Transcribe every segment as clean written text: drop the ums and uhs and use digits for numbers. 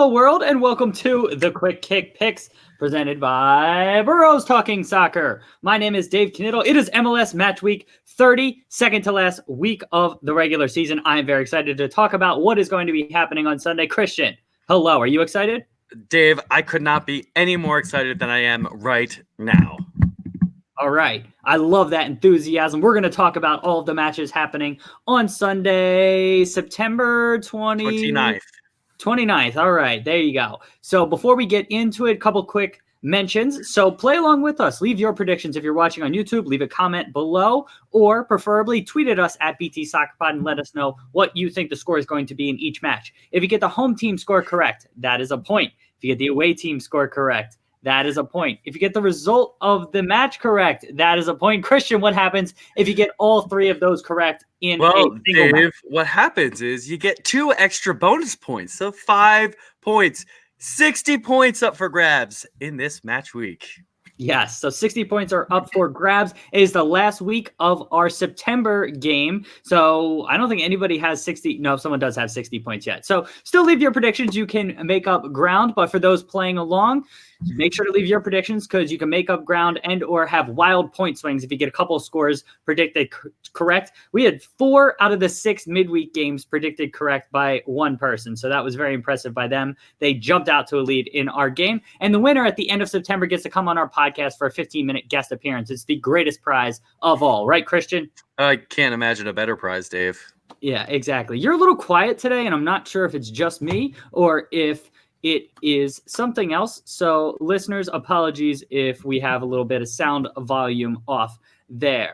World, and welcome to the Quick Kick Picks presented by Burrows Talking Soccer. My name is Dave Knittel. It is MLS match week 30, second to last week of the regular season. I am very excited to talk about what is going to be happening on Sunday. Christian, hello. Are you excited? Dave, I could not be any more excited than I am right now. All right. I love that enthusiasm. We're going to talk about all of the matches happening on Sunday, September 29th. 29th. All right, there you go. So before we get into it, a couple quick mentions. So play along with us. Leave your predictions. If you're watching on YouTube, leave a comment below, or preferably tweet at us at BT Soccer Pod and let us know what you think the score is going to be in each match. If you get the home team score correct, that is a point. If you get the away team score correct, that is a point. If you get the result of the match correct, that is a point. Christian, what happens if you get all three of those correct in a single Dave, match? What happens is you get 2 extra bonus points. So 5 points, 60 points up for grabs in this match week. Yes, so 60 points are up for grabs. It is the last week of our September game. So I don't think anybody has 60. No, someone does have 60 points yet. So still leave your predictions. You can make up ground. But for those playing along, make sure to leave your predictions because you can make up ground and or have wild point swings if you get a couple of scores predicted correct. We had 4 out of the 6 midweek games predicted correct by one person. So that was very impressive by them. They jumped out to a lead in our game. And the winner at the end of September gets to come on our podcast for a 15-minute guest appearance. It's the greatest prize of all. Right, Christian? I can't imagine a better prize, Dave. Yeah, exactly. You're a little quiet today, and I'm not sure if it's just me or if it is something else. So listeners, apologies if we have a little bit of sound volume off there.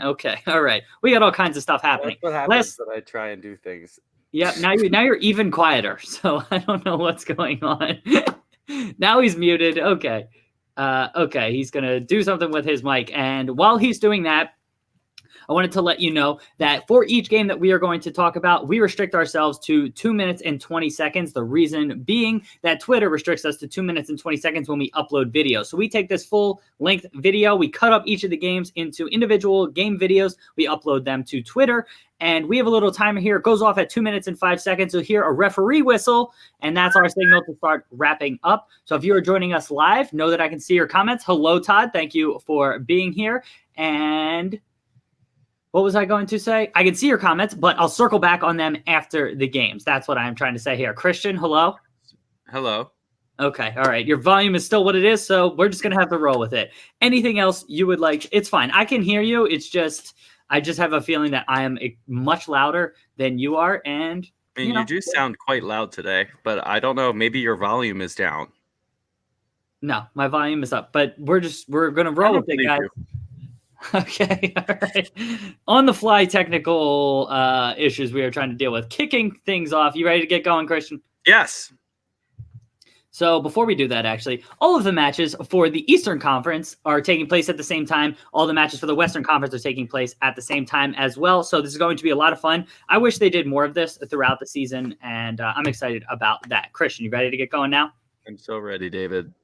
Okay. All right. We got all kinds of stuff happening. That's what happens when I try and do things. Yeah. Now you're even quieter. So I don't know what's going on. Now he's muted. Okay. Okay. He's going to do something with his mic. And while he's doing that, I wanted to let you know that for each game that we are going to talk about, we restrict ourselves to 2 minutes and 20 seconds. The reason being that Twitter restricts us to 2 minutes and 20 seconds when we upload video. So we take this full length video, we cut up each of the games into individual game videos, we upload them to Twitter, and we have a little timer here. It goes off at 2 minutes and 5 seconds. You'll hear a referee whistle, and that's our signal to start wrapping up. So if you are joining us live, know that I can see your comments. Hello, Todd. Thank you for being here. And what was I going to say? I can see your comments, but I'll circle back on them after the games. That's what I'm trying to say here. Christian, hello? Hello. Okay, all right. Your volume is still what it is, so we're just going to have to roll with it. Anything else you would like? It's fine. I can hear you. It's just, I just have a feeling that I am much louder than you are, and you do sound quite loud today, but I don't know. Maybe your volume is down. No, my volume is up, but we're going to roll with it, guys. Okay, all right. On the fly technical issues we are trying to deal with. Kicking things off. You ready to get going, Christian? Yes. So before we do that, actually, all of the matches for the Eastern Conference are taking place at the same time. All the matches for the Western Conference are taking place at the same time as well. So this is going to be a lot of fun. I wish they did more of this throughout the season, and I'm excited about that. Christian, you ready to get going now? I'm so ready, David.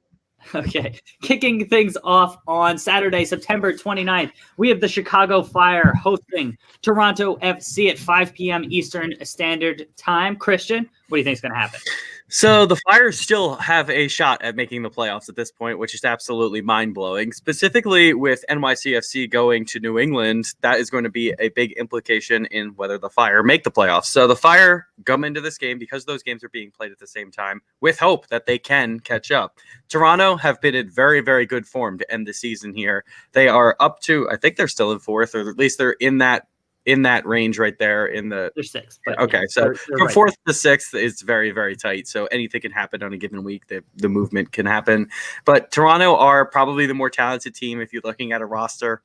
Okay, kicking things off on Saturday, September 29th, we have the Chicago Fire hosting Toronto FC at 5 p.m. Eastern Standard Time. Christian, what do you think is going to happen? So the Fire still have a shot at making the playoffs at this point, which is absolutely mind-blowing. Specifically with NYC FC going to New England, that is going to be a big implication in whether the Fire make the playoffs. So the Fire come into this game because those games are being played at the same time with hope that they can catch up. Toronto have been in very, very good form to end the season here. They are up to, I think they're still in 4th, or at least they're in that range right there in the They're 6th. Okay, so they're from right 4th to 6th is very, very tight. So anything can happen on a given week. The movement can happen. But Toronto are probably the more talented team if you're looking at a roster.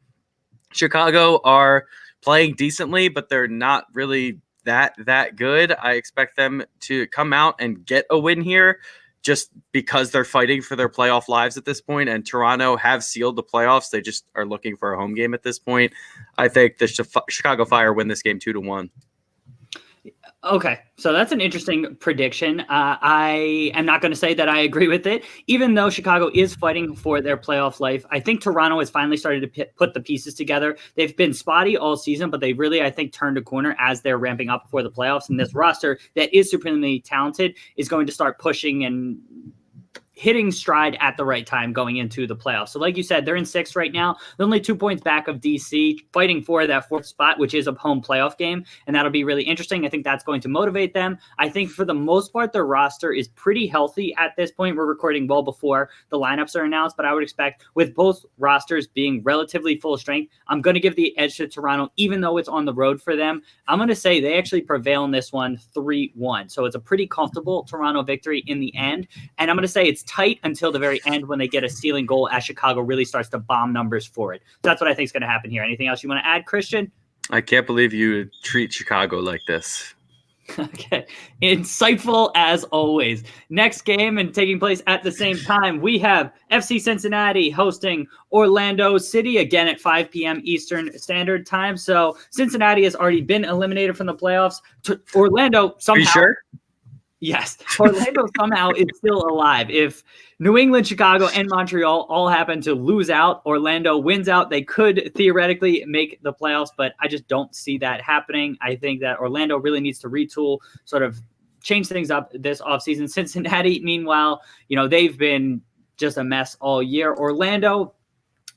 Chicago are playing decently, but they're not really that good. I expect them to come out and get a win here, just because they're fighting for their playoff lives at this point, and Toronto have sealed the playoffs. They just are looking for a home game at this point. I think the Chicago Fire win this game 2-1. Okay, so that's an interesting prediction. I am not going to say that I agree with it, even though Chicago is fighting for their playoff life. I think Toronto has finally started to put the pieces together. They've been spotty all season, but they really, I think, turned a corner as they're ramping up for the playoffs. And this roster that is supremely talented is going to start pushing and hitting stride at the right time going into the playoffs. So like you said, they're in sixth right now. They're only 2 points back of DC, fighting for that fourth spot, which is a home playoff game. And that'll be really interesting. I think that's going to motivate them. I think for the most part, their roster is pretty healthy at this point. We're recording well before the lineups are announced, but I would expect with both rosters being relatively full strength, I'm going to give the edge to Toronto, even though it's on the road for them. I'm going to say they actually prevail in this one 3-1. So it's a pretty comfortable Toronto victory in the end. And I'm going to say it's tight until the very end when they get a stealing goal as Chicago really starts to bomb numbers for it. So that's what I think is going to happen here. Anything else you want to add, Christian? I can't believe you treat Chicago like this. Okay. Insightful as always. Next game and taking place at the same time, we have FC Cincinnati hosting Orlando City again at 5 p.m. Eastern Standard Time. So Cincinnati has already been eliminated from the playoffs. Orlando somehow. Are you sure? Yes, Orlando somehow is still alive. If New England, Chicago, and Montreal all happen to lose out, Orlando wins out, they could theoretically make the playoffs, but I just don't see that happening. I think that Orlando really needs to retool, sort of change things up this offseason. Cincinnati, meanwhile, they've been just a mess all year. Orlando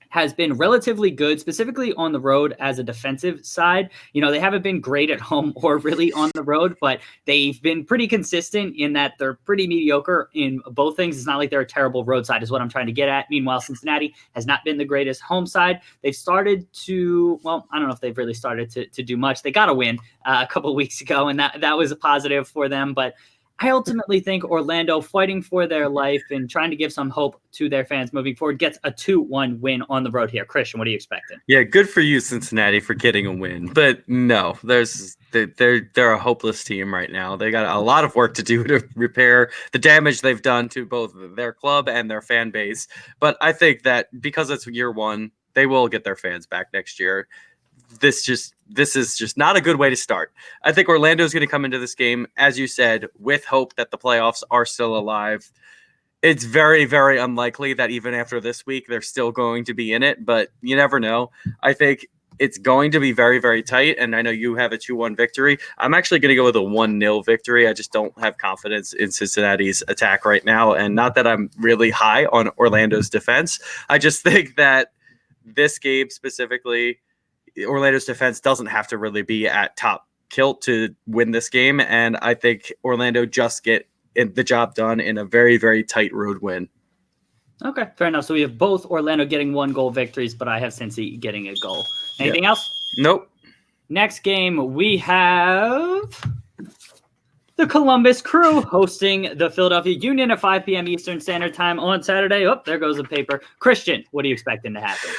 has been relatively good, specifically on the road as a defensive side. They haven't been great at home or really on the road, but they've been pretty consistent in that they're pretty mediocre in both things. It's not like they're a terrible road side is what I'm trying to get at. Meanwhile, Cincinnati has not been the greatest home side. They've started to, well, I don't know if they've really started to do much. They got a win a couple of weeks ago, and that was a positive for them, but I ultimately think Orlando, fighting for their life and trying to give some hope to their fans moving forward, gets a 2-1 win on the road here. Christian, what are you expecting? Yeah, good for you, Cincinnati, for getting a win. But no, they're a hopeless team right now. They got a lot of work to do to repair the damage they've done to both their club and their fan base. But I think that because it's year one, they will get their fans back next year. This is just not a good way to start. I think Orlando is going to come into this game, as you said, with hope that the playoffs are still alive. It's very, very unlikely that even after this week, they're still going to be in it, but you never know. I think it's going to be very, very tight, and I know you have a 2-1 victory. I'm actually going to go with a 1-0 victory. I just don't have confidence in Cincinnati's attack right now, and not that I'm really high on Orlando's defense. I just think that this game specifically, Orlando's defense doesn't have to really be at top kilt to win this game, and I think Orlando just get the job done in a very, very tight road win. Okay, fair enough. So we have both Orlando getting 1-goal victories, but I have Cincy getting a goal. Anything else? Nope. Next game, we have the Columbus Crew hosting the Philadelphia Union at 5 p.m. Eastern Standard Time on Saturday. Oh, there goes the paper. Christian, what are you expecting to happen?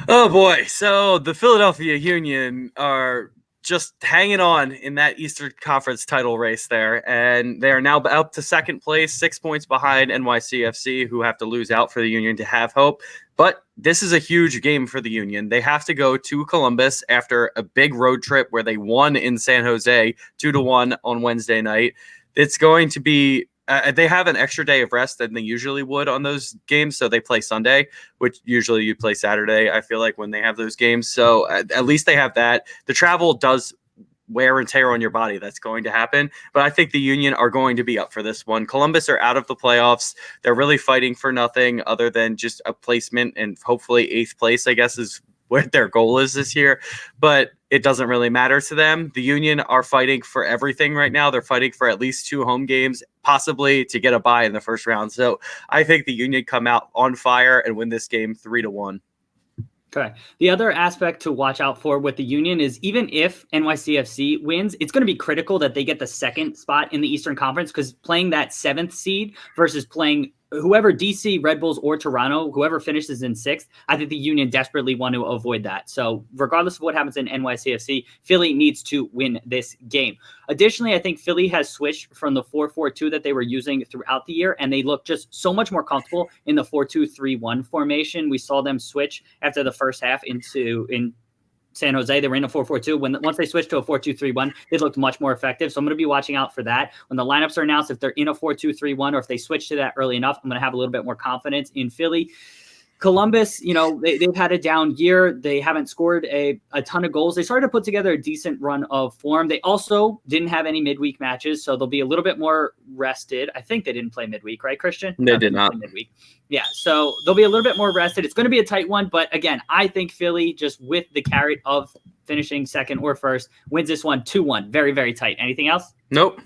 Oh, boy. So the Philadelphia Union are just hanging on in that Eastern Conference title race there, and they are now up to second place, 6 points behind NYC FC, who have to lose out for the Union to have hope. But this is a huge game for the Union. They have to go to Columbus after a big road trip where they won in San Jose 2-1 on Wednesday night. It's going to be they have an extra day of rest than they usually would on those games, so they play Sunday, which usually you play Saturday, I feel like, when they have those games. So at least they have that. The travel does wear and tear on your body. That's going to happen. But I think the Union are going to be up for this one. Columbus are out of the playoffs. They're really fighting for nothing other than just a placement, and hopefully 8th place, I guess, is what their goal is this year. But it doesn't really matter to them. The Union are fighting for everything right now. They're fighting for at least 2 home games, possibly to get a bye in the first round. So I think the Union come out on fire and win this game 3-1. Okay. The other aspect to watch out for with the Union is even if NYCFC wins, it's going to be critical that they get the second spot in the Eastern Conference, because playing that 7th seed versus playing whoever, DC, Red Bulls, or Toronto, whoever finishes in 6th, I think the Union desperately want to avoid that. So regardless of what happens in NYCFC, Philly needs to win this game. Additionally, I think Philly has switched from the 4-4-2 that they were using throughout the year, and they look just so much more comfortable in the 4-2-3-1 formation. We saw them switch after the first half San Jose. They were in a 4-4-2. Once they switched to a 4-2-3-1, they looked much more effective. So I'm going to be watching out for that. When the lineups are announced, if they're in a 4-2-3-1 or if they switch to that early enough, I'm going to have a little bit more confidence in Philly. Columbus, they've had a down year. They haven't scored a ton of goals. They started to put together a decent run of form. They also didn't have any midweek matches, so they'll be a little bit more rested. I think they didn't play midweek, right, Christian? They did not. Midweek. Yeah, so they'll be a little bit more rested. It's going to be a tight one, but again, I think Philly, just with the carrot of finishing second or first, wins this one 2-1. Very, very tight. Anything else? Nope.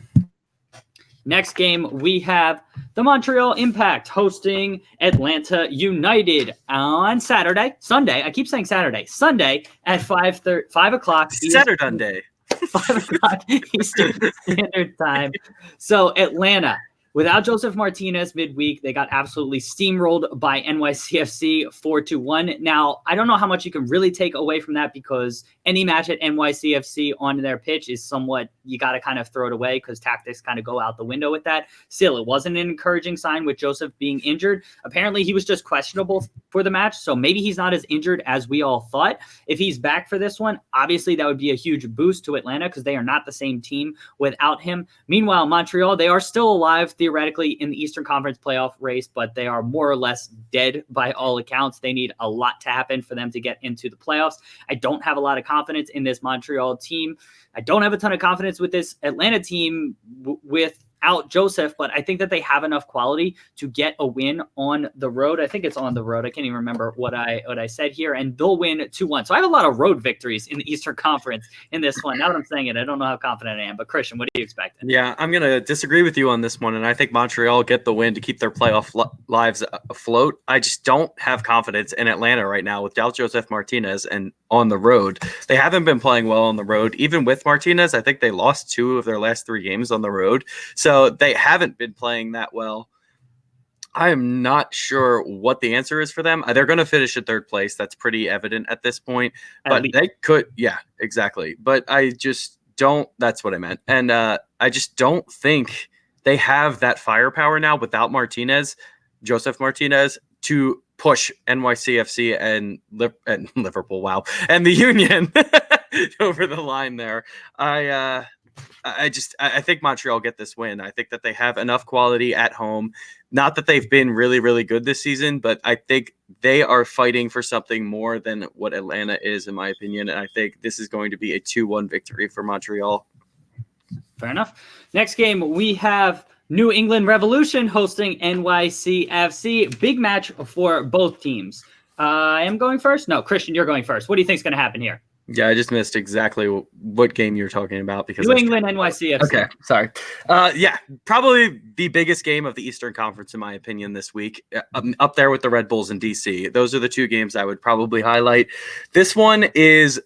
Next game, we have the Montreal Impact hosting Atlanta United on Sunday. I keep saying Sunday at 5 o'clock. Saturday. 5 o'clock Eastern Standard Time. So Atlanta, without Joseph Martinez midweek, they got absolutely steamrolled by NYC FC 4-1. Now, I don't know how much you can really take away from that because any match at NYC FC on their pitch is somewhat, you got to kind of throw it away because tactics kind of go out the window with that. Still, it wasn't an encouraging sign with Joseph being injured. Apparently, he was just questionable for the match, so maybe he's not as injured as we all thought. If he's back for this one, obviously that would be a huge boost to Atlanta because they are not the same team without him. Meanwhile, Montreal, they are still alive theoretically in the Eastern Conference playoff race, but they are more or less dead by all accounts. They need a lot to happen for them to get into the playoffs. I don't have a lot of confidence in this Montreal team. I don't have a ton of confidence with this Atlanta team without Joseph, but I think that they have enough quality to get a win on the road. I think it's on the road. I can't even remember what I said here, and they'll win 2-1. So I have a lot of road victories in the Eastern Conference in this one. Now that I'm saying it, I don't know how confident I am, but Christian, what do you expect? Yeah, I'm going to disagree with you on this one, and I think Montreal get the win to keep their playoff lives afloat. I just don't have confidence in Atlanta right now without Joseph Martinez and on the road. They haven't been playing well on the road. Even with Martinez, I think they lost 2 of their last 3 games on the road. So they haven't been playing that well. I am not sure what the answer is for them. They're going to finish at 3rd place. That's pretty evident at this point. But they could, yeah, exactly. But I just don't, that's what I meant. And I just don't think they have that firepower now without Joseph Martinez, to push NYCFC and Liverpool, and the Union over the line there. I think Montreal get this win. I think that they have enough quality at home. Not that they've been really, really good this season, but I think they are fighting for something more than what Atlanta is, in my opinion. And I think this is going to be a 2-1 victory for Montreal. Fair enough. Next game, we have New England Revolution hosting NYC FC. Big match for both teams. I am going first? No, Christian, you're going first. What do you think is going to happen here? Yeah, I just missed exactly what game you're talking about because New England NYC FC. Okay, sorry. Yeah, probably the biggest game of the Eastern Conference in my opinion this week, up there with the Red Bulls in DC. Those are the 2 games I would probably highlight. This one is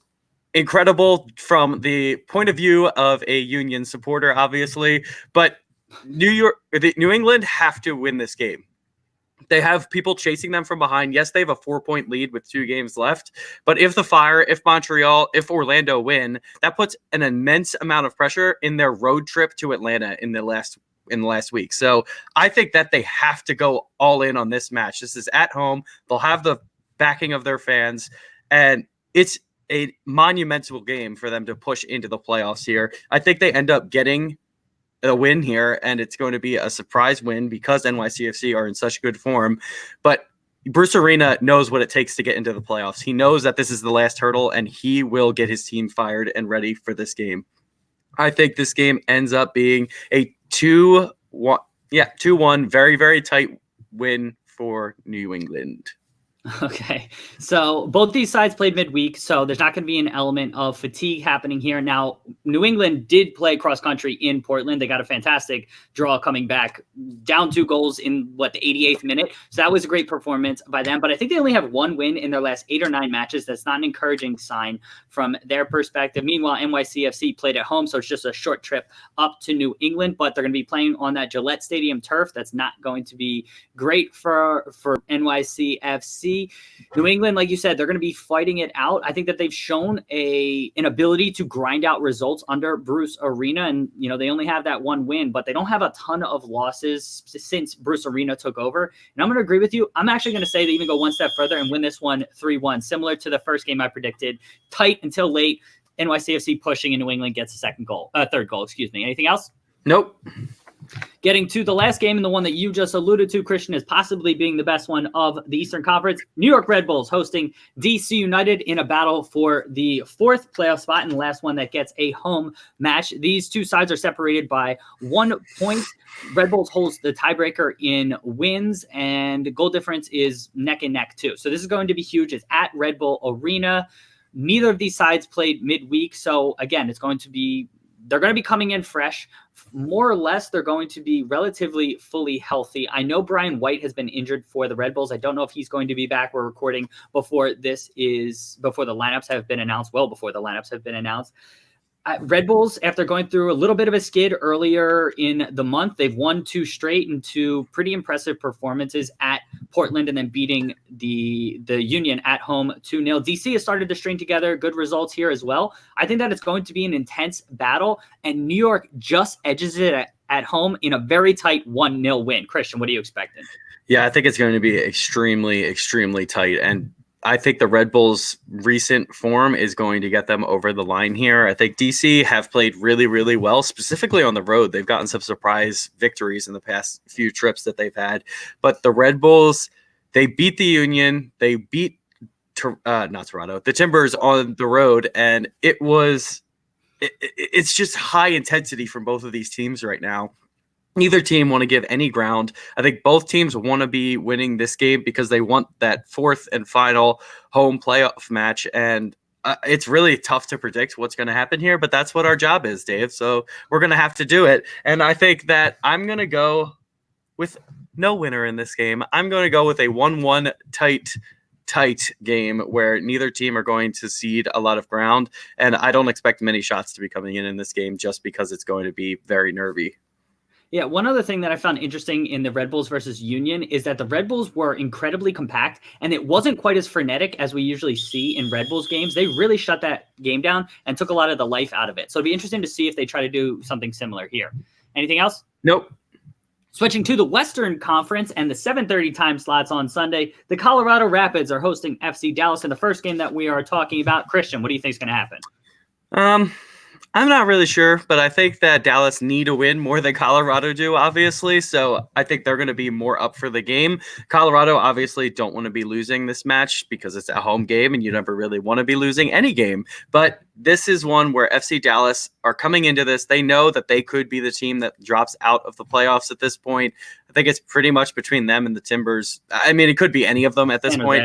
incredible from the point of view of a Union supporter, obviously, but New England have to win this game. They have people chasing them from behind. Yes, they have a 4-point lead with 2 games left. But if Montreal, if Orlando win, that puts an immense amount of pressure in their road trip to Atlanta in the last week. So I think that they have to go all in on this match. This is at home. They'll have the backing of their fans, and it's a monumental game for them to push into the playoffs here. I think they end up getting a win here, and it's going to be a surprise win because NYCFC are in such good form. But Bruce Arena knows what it takes to get into the playoffs. He knows that this is the last hurdle, and he will get his team fired and ready for this game. I think this game ends up being a 2-1, 2-1, very, very tight win for New England. Okay, so both these sides played midweek, so there's not going to be an element of fatigue happening here. Now, New England did play cross-country in Portland. They got a fantastic draw coming back, down 2 goals in, the 88th minute. So that was a great performance by them. But I think they only have 1 win in their last 8 or 9 matches. That's not an encouraging sign from their perspective. Meanwhile, NYCFC played at home, so it's just a short trip up to New England, but they're going to be playing on that Gillette Stadium turf. That's not going to be great for NYCFC. NYC. New England, like you said, they're going to be fighting it out. I think that they've shown an ability to grind out results under Bruce Arena. And, they only have that one win, but they don't have a ton of losses since Bruce Arena took over. And I'm going to agree with you. I'm actually going to say they even go one step further and win this one 3-1, similar to the first game I predicted. Tight until late. NYCFC pushing, and New England gets a third goal. Anything else? Nope. Getting to the last game, and the one that you just alluded to, Christian, as possibly being the best one of the Eastern Conference. New York Red Bulls hosting DC United in a battle for the 4th playoff spot, and the last one that gets a home match. These two sides are separated by 1 point. Red Bulls holds the tiebreaker in wins, and goal difference is neck and neck too. So this is going to be huge. It's at Red Bull Arena. Neither of these sides played midweek. So again, they're going to be coming in fresh. More or less, they're going to be relatively fully healthy. I know Brian White has been injured for the Red Bulls. I don't know if he's going to be back. We're recording before the lineups have been announced. Well, before the lineups have been announced. Red Bulls, after going through a little bit of a skid earlier in the month, they've won 2 straight and 2 pretty impressive performances at Portland and then beating the Union at home 2-0. DC has started to string together good results here as well. I think that it's going to be an intense battle, and New York just edges it at home in a very tight 1-0 win. Christian, what are you expecting? Yeah, I think it's going to be extremely, extremely tight, and I think the Red Bulls' recent form is going to get them over the line here. I think DC have played really, really well, specifically on the road. They've gotten some surprise victories in the past few trips that they've had. But the Red Bulls, they beat the Union. They beat not Toronto, the Timbers on the road. And it's just high intensity from both of these teams right now. Neither team want to give any ground. I think both teams want to be winning this game because they want that 4th and final home playoff match. And it's really tough to predict what's going to happen here, but that's what our job is, Dave. So we're going to have to do it. And I think that I'm going to go with no winner in this game. I'm going to go with a 1-1 tight game where neither team are going to cede a lot of ground. And I don't expect many shots to be coming in this game just because it's going to be very nervy. Yeah, one other thing that I found interesting in the Red Bulls versus Union is that the Red Bulls were incredibly compact, and it wasn't quite as frenetic as we usually see in Red Bulls games. They really shut that game down and took a lot of the life out of it. So it'd be interesting to see if they try to do something similar here. Anything else? Nope. Switching to the Western Conference and the 7:30 time slots on Sunday, the Colorado Rapids are hosting FC Dallas in the first game that we are talking about. Christian, what do you think is going to happen? I'm not really sure, but I think that Dallas need a win more than Colorado do, obviously. So I think they're going to be more up for the game. Colorado obviously don't want to be losing this match because it's a home game and you never really want to be losing any game. But this is one where FC Dallas are coming into this. They know that they could be the team that drops out of the playoffs at this point. I think it's pretty much between them and the Timbers. I mean, it could be any of them at this point,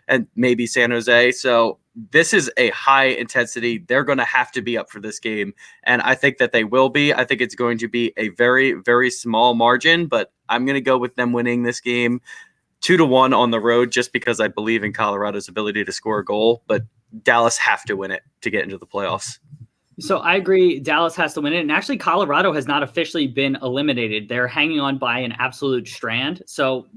and maybe San Jose. So this is a high intensity. They're going to have to be up for this game. And I think that they will be. I think it's going to be a very, very small margin, but I'm going to go with them winning this game 2-1 on the road just because I believe in Colorado's ability to score a goal. But Dallas have to win it to get into the playoffs. So I agree. Dallas has to win it. And actually, Colorado has not officially been eliminated. They're hanging on by an absolute strand. So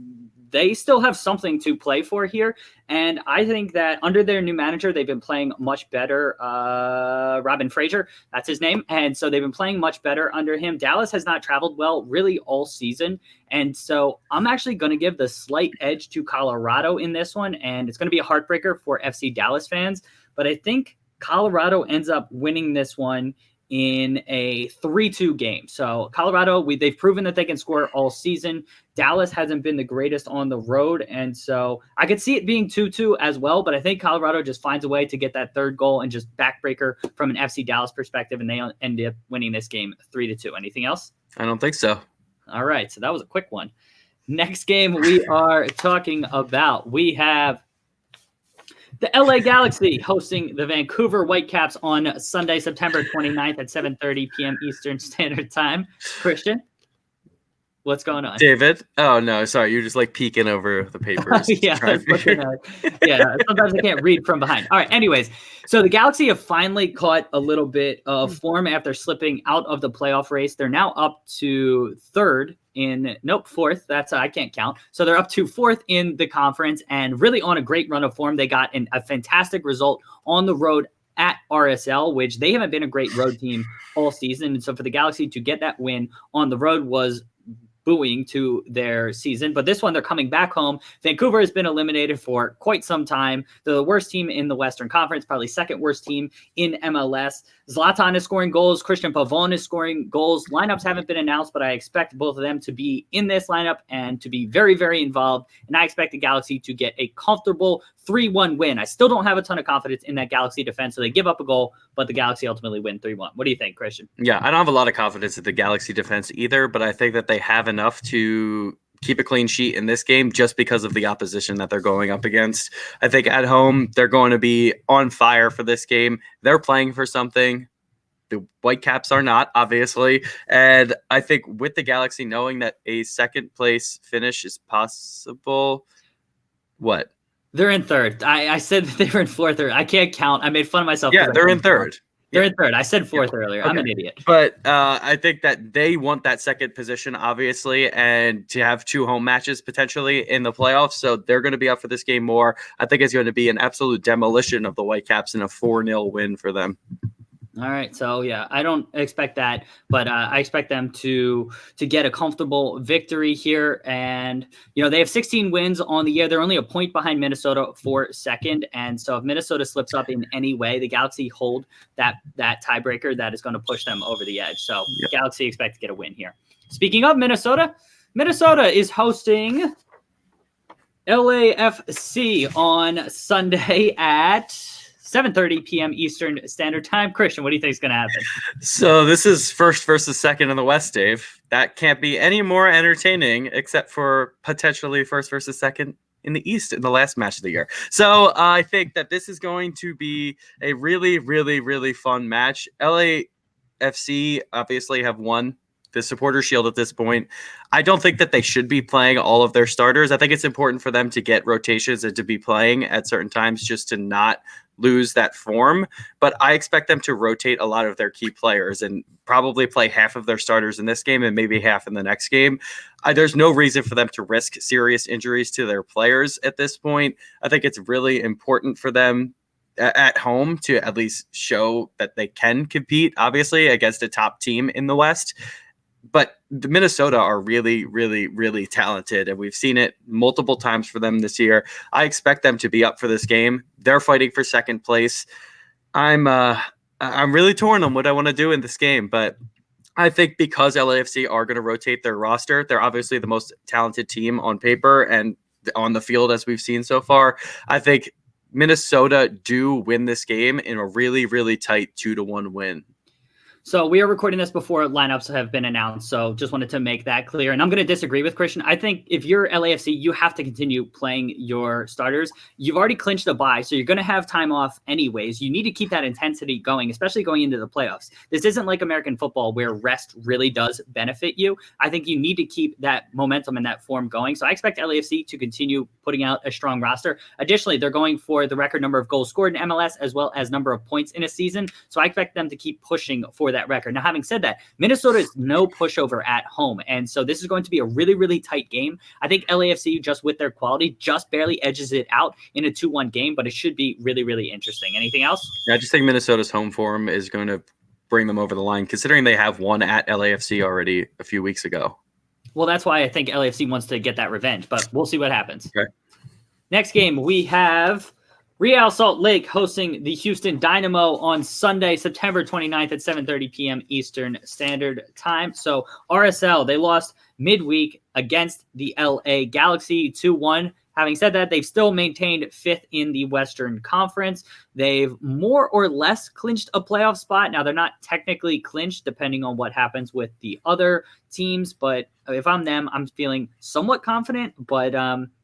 they still have something to play for here. And I think that under their new manager, they've been playing much better. Robin Fraser, that's his name. And so they've been playing much better under him. Dallas has not traveled well really all season. And so I'm actually going to give the slight edge to Colorado in this one. And it's going to be a heartbreaker for FC Dallas fans. But I think Colorado ends up winning this one in a 3-2 game. So Colorado, they've proven that they can score all season. Dallas hasn't been the greatest on the road, and so I could see it being 2-2 as well, but I think Colorado just finds a way to get that third goal and just backbreaker from an FC Dallas perspective, and they end up winning this game 3-2. Anything else? I don't think so. All right, so that was a quick one. Next game we are talking about, we have the LA Galaxy hosting the Vancouver Whitecaps on Sunday, September 29th at 7:30 p.m. Eastern Standard Time. Christian? What's going on? David? Oh, no, sorry. You're just like peeking over the papers. Yeah, Trying to yeah. Sometimes I can't read from behind. All right. Anyways, so the Galaxy have finally caught a little bit of form after slipping out of the playoff race. They're now up to fourth. That's I can't count. So they're up to fourth in the conference and really on a great run of form. They got a fantastic result on the road at RSL, which they haven't been a great road team all season. And so for the Galaxy to get that win on the road was buoying to their season. But this one, they're coming back home. Vancouver has been eliminated for quite some time. They're the worst team in the Western Conference, probably second worst team in MLS. Zlatan is scoring goals. Christian Pavon is scoring goals. Lineups haven't been announced, but I expect both of them to be in this lineup and to be very, very involved. And I expect the Galaxy to get a comfortable 3-1 win. I still don't have a ton of confidence in that Galaxy defense, so they give up a goal, but the Galaxy ultimately win 3-1. What do you think, Christian? Yeah, I don't have a lot of confidence in the Galaxy defense either, but I think that they have enough to keep a clean sheet in this game just because of the opposition that they're going up against. I think at home, they're going to be on fire for this game. They're playing for something. The Whitecaps are not, obviously. And I think with the Galaxy knowing that a second place finish is possible, what? They're in third. I said that they were in fourth. I can't count. I made fun of myself. Yeah, they're in third. They're in third. I said fourth earlier. Okay. I'm an idiot. But I think that they want that second position, obviously, and to have two home matches potentially in the playoffs. So they're going to be up for this game more. I think it's going to be an absolute demolition of the Whitecaps and a 4-0 win for them. All right. So, yeah, I don't expect that, but I expect them to get a comfortable victory here. And, they have 16 wins on the year. They're only a point behind Minnesota for second. And so if Minnesota slips up in any way, the Galaxy hold that tiebreaker that is going to push them over the edge. So Galaxy expect to get a win here. Speaking of Minnesota is hosting LAFC on Sunday at 7:30 p.m. Eastern Standard Time. Christian, what do you think is going to happen? So this is first versus second in the West, Dave. That can't be any more entertaining except for potentially first versus second in the East in the last match of the year. So I think that this is going to be a really, really, really fun match. LAFC obviously have won the Supporter Shield at this point. I don't think that they should be playing all of their starters. I think it's important for them to get rotations and to be playing at certain times just to not lose that form. But I expect them to rotate a lot of their key players and probably play half of their starters in this game and maybe half in the next game. There's no reason for them to risk serious injuries to their players at this point. I think it's really important for them at home to at least show that they can compete, obviously, against a top team in the West. But the Minnesota are really, really, really talented, and we've seen it multiple times for them this year. I expect them to be up for this game. They're fighting for second place. I'm really torn on what I want to do in this game, but I think because LAFC are going to rotate their roster, they're obviously the most talented team on paper and on the field as we've seen so far. I think Minnesota do win this game in a really, really tight 2-1 win. So we are recording this before lineups have been announced. So just wanted to make that clear. And I'm going to disagree with Christian. I think if you're LAFC, you have to continue playing your starters. You've already clinched a bye, so you're going to have time off anyways. You need to keep that intensity going, especially going into the playoffs. This isn't like American football where rest really does benefit you. I think you need to keep that momentum and that form going. So I expect LAFC to continue putting out a strong roster. Additionally, they're going for the record number of goals scored in MLS as well as number of points in a season. So I expect them to keep pushing for that record. Now, having said that, Minnesota is no pushover at home. And so this is going to be a really, really tight game. I think LAFC, just with their quality, just barely edges it out in a 2-1 game, but it should be really, really interesting. Anything else? Yeah, I just think Minnesota's home form is going to bring them over the line, considering they have won at LAFC already a few weeks ago. Well, that's why I think LAFC wants to get that revenge, but we'll see what happens. Okay. Next game, we have Real Salt Lake hosting the Houston Dynamo on Sunday, September 29th at 7:30 p.m. Eastern Standard Time. So RSL, they lost midweek against the LA Galaxy 2-1. Having said that, they've still maintained fifth in the Western Conference. They've more or less clinched a playoff spot. Now, they're not technically clinched depending on what happens with the other teams, but if I'm them, I'm feeling somewhat confident. But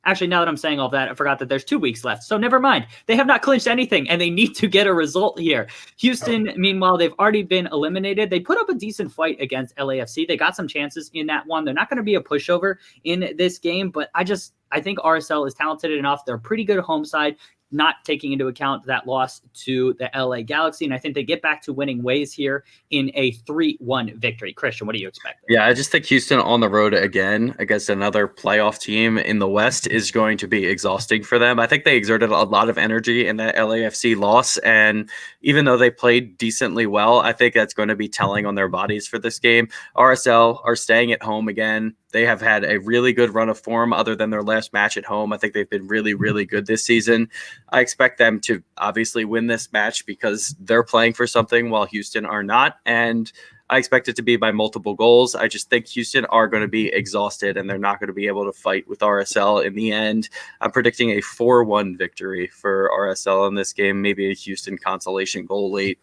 actually, now that I'm saying all that, I forgot that there's 2 weeks left. So never mind. They have not clinched anything, and they need to get a result here. Houston, meanwhile, they've already been eliminated. They put up a decent fight against LAFC. They got some chances in that one. They're not going to be a pushover in this game, but I think RSL is talented enough. They're a pretty good home side, not taking into account that loss to the LA Galaxy. And I think they get back to winning ways here in a 3-1 victory. Christian, what do you expect? Yeah, I just think Houston on the road again against another playoff team in the West is going to be exhausting for them. I think they exerted a lot of energy in that LAFC loss. And even though they played decently well, I think that's going to be telling on their bodies for this game. RSL are staying at home again. They have had a really good run of form other than their last match at home. I think they've been really, really good this season. I expect them to obviously win this match because they're playing for something while Houston are not. And I expect it to be by multiple goals. I just think Houston are going to be exhausted and they're not going to be able to fight with RSL in the end. I'm predicting a 4-1 victory for RSL in this game, maybe a Houston consolation goal late.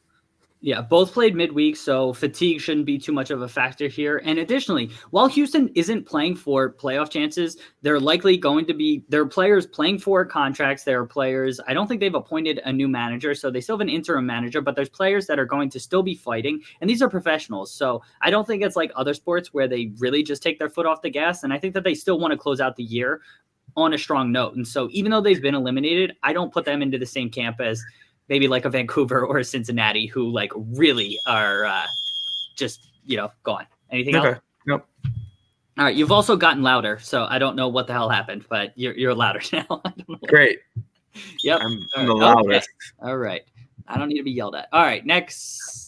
Yeah, both played midweek, so fatigue shouldn't be too much of a factor here. And additionally, while Houston isn't playing for playoff chances, they're likely going to be – there are players playing for contracts. There are players – I don't think they've appointed a new manager, so they still have an interim manager, but there's players that are going to still be fighting, and these are professionals. So I don't think it's like other sports where they really just take their foot off the gas, and I think that they still want to close out the year on a strong note. And so even though they've been eliminated, I don't put them into the same camp as – maybe like a Vancouver or a Cincinnati who like really are just, gone. Anything else? Nope. All right. You've also gotten louder, so I don't know what the hell happened, but you're louder now. I don't know. Great. Yep. I'm the loudest. Okay. All right. I don't need to be yelled at. All right. Next.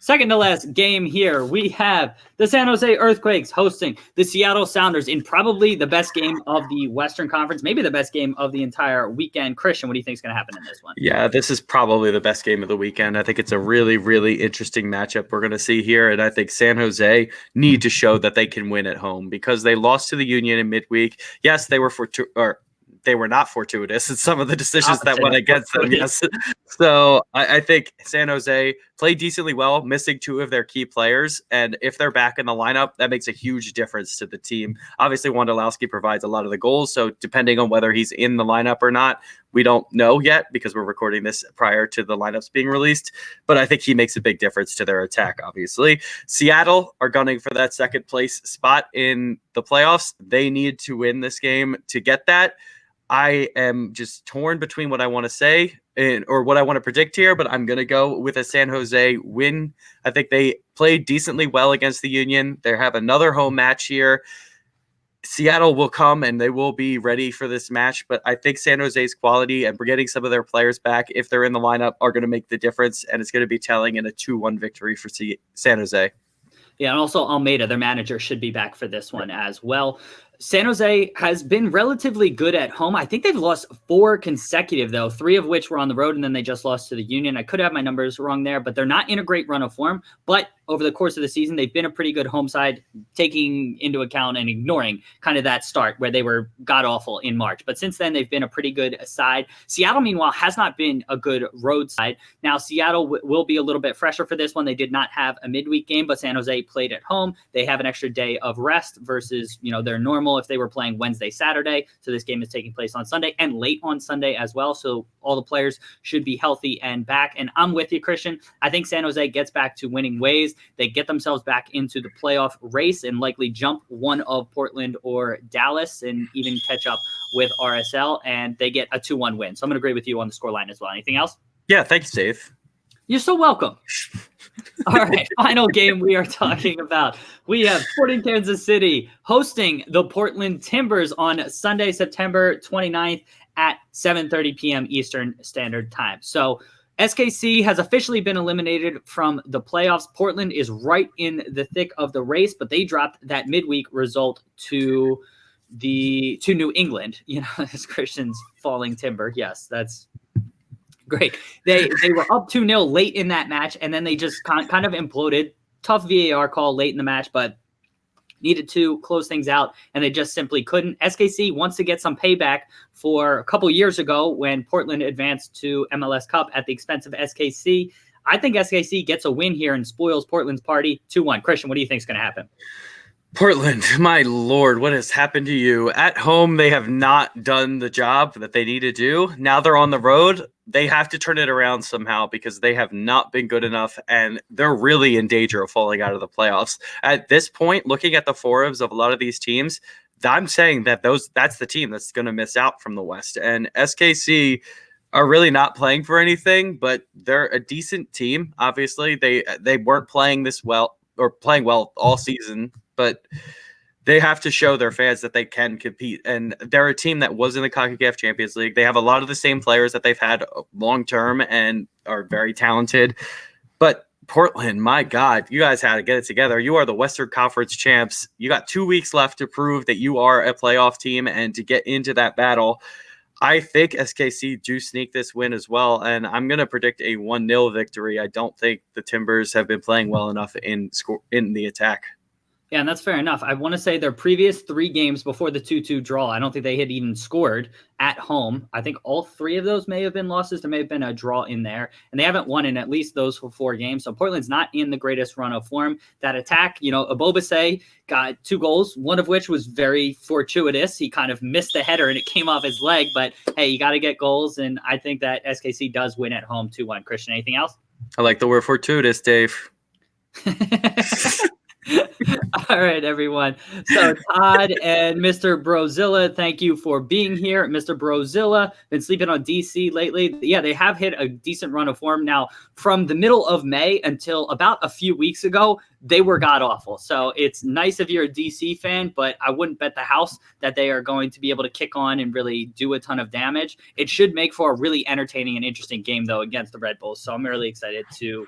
Second to last game here, we have the San Jose Earthquakes hosting the Seattle Sounders in probably the best game of the Western Conference, maybe the best game of the entire weekend. Christian, what do you think is going to happen in this one? Yeah, this is probably the best game of the weekend. I think it's a really, really interesting matchup we're going to see here, and I think San Jose need to show that they can win at home because they lost to the Union in midweek. Yes, they were not fortuitous in some of the decisions that went against them. Yes. So I think San Jose played decently well, missing 2 of their key players. And if they're back in the lineup, that makes a huge difference to the team. Obviously, Wondolowski provides a lot of the goals. So depending on whether he's in the lineup or not, we don't know yet because we're recording this prior to the lineups being released. But I think he makes a big difference to their attack, obviously. Seattle are gunning for that second place spot in the playoffs. They need to win this game to get that. I am just torn between what I want to say or what I want to predict here, but I'm going to go with a San Jose win. I think they played decently well against the Union. They have another home match here. Seattle will come and they will be ready for this match, but I think San Jose's quality and getting some of their players back, if they're in the lineup, are going to make the difference, and it's going to be telling in a 2-1 victory for San Jose. Yeah, and also Almeida, their manager, should be back for this one as well. San Jose has been relatively good at home. I think they've lost 4 consecutive, though, 3 of which were on the road, and then they just lost to the Union. I could have my numbers wrong there, but they're not in a great run of form. But over the course of the season, they've been a pretty good home side, taking into account and ignoring kind of that start where they were god-awful in March. But since then, they've been a pretty good side. Seattle, meanwhile, has not been a good road side. Now, Seattle will be a little bit fresher for this one. They did not have a midweek game, but San Jose played at home. They have an extra day of rest versus, their normal if they were playing Wednesday, Saturday. So this game is taking place on Sunday and late on Sunday as well. So all the players should be healthy and back. And I'm with you, Christian. I think San Jose gets back to winning ways. They get themselves back into the playoff race and likely jump one of Portland or Dallas and even catch up with RSL. And they get a 2-1 win. So I'm going to agree with you on the scoreline as well. Anything else? Yeah, thanks, Dave. You're so welcome. All right, final game we are talking about. We have Sporting Kansas City hosting the Portland Timbers on Sunday, September 29th at 7:30 p.m. Eastern Standard Time. So SKC has officially been eliminated from the playoffs. Portland is right in the thick of the race, but they dropped that midweek result to New England. As Christian's falling timber. Yes, that's great. They were up 2-0 late in that match, and then they just kind of imploded. Tough VAR call late in the match, but needed to close things out, and they just simply couldn't. SKC wants to get some payback for a couple years ago when Portland advanced to MLS Cup at the expense of SKC. I think SKC gets a win here and spoils Portland's party 2-1. Christian, what do you think is going to happen? Portland, my lord, what has happened to you? At home, they have not done the job that they need to do. Now they're on the road. They have to turn it around somehow because they have not been good enough, and they're really in danger of falling out of the playoffs. At this point, looking at the forums of a lot of these teams, I'm saying that that's the team that's going to miss out from the West. And SKC are really not playing for anything, but they're a decent team. Obviously, they weren't playing this well or playing well all season, but they have to show their fans that they can compete. And they're a team that was in the CONCACAF Champions League. They have a lot of the same players that they've had long term and are very talented. But Portland, my God, you guys had to get it together. You are the Western Conference champs. You got 2 weeks left to prove that you are a playoff team and to get into that battle. I think SKC do sneak this win as well, and I'm going to predict a 1-0 victory. I don't think the Timbers have been playing well enough in the attack. Yeah, and that's fair enough. I want to say their previous 3 games before the 2-2 draw, I don't think they had even scored at home. I think all 3 of those may have been losses. There may have been a draw in there, and they haven't won in at least those 4 games. So Portland's not in the greatest run of form. That attack, Abobase got 2 goals, one of which was very fortuitous. He kind of missed the header and it came off his leg, but hey, you got to get goals, and I think that SKC does win at home 2-1. Christian, anything else? I like the word fortuitous, Dave. All right, everyone. So Todd and Mr. Brozilla, thank you for being here. Mr. Brozilla, been sleeping on DC lately. Yeah, they have hit a decent run of form. Now, from the middle of May until about a few weeks ago, they were god-awful. So it's nice if you're a DC fan, but I wouldn't bet the house that they are going to be able to kick on and really do a ton of damage. It should make for a really entertaining and interesting game, though, against the Red Bulls. So I'm really excited to...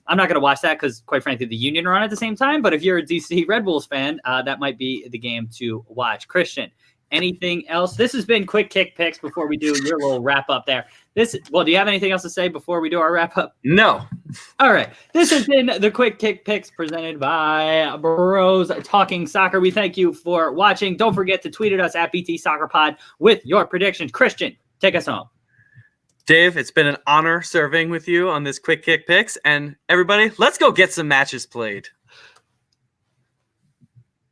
I'm not going to watch that because, quite frankly, the Union are on at the same time. But if you're a DC Red Bulls fan, that might be the game to watch. Christian, anything else? This has been Quick Kick Picks before we do your little wrap-up there. Do you have anything else to say before we do our wrap-up? No. All right. This has been the Quick Kick Picks presented by Bros Talking Soccer. We thank you for watching. Don't forget to tweet at us at BT Soccer Pod with your predictions. Christian, take us home. Dave, it's been an honor serving with you on this Quick Kick Picks. And everybody, let's go get some matches played.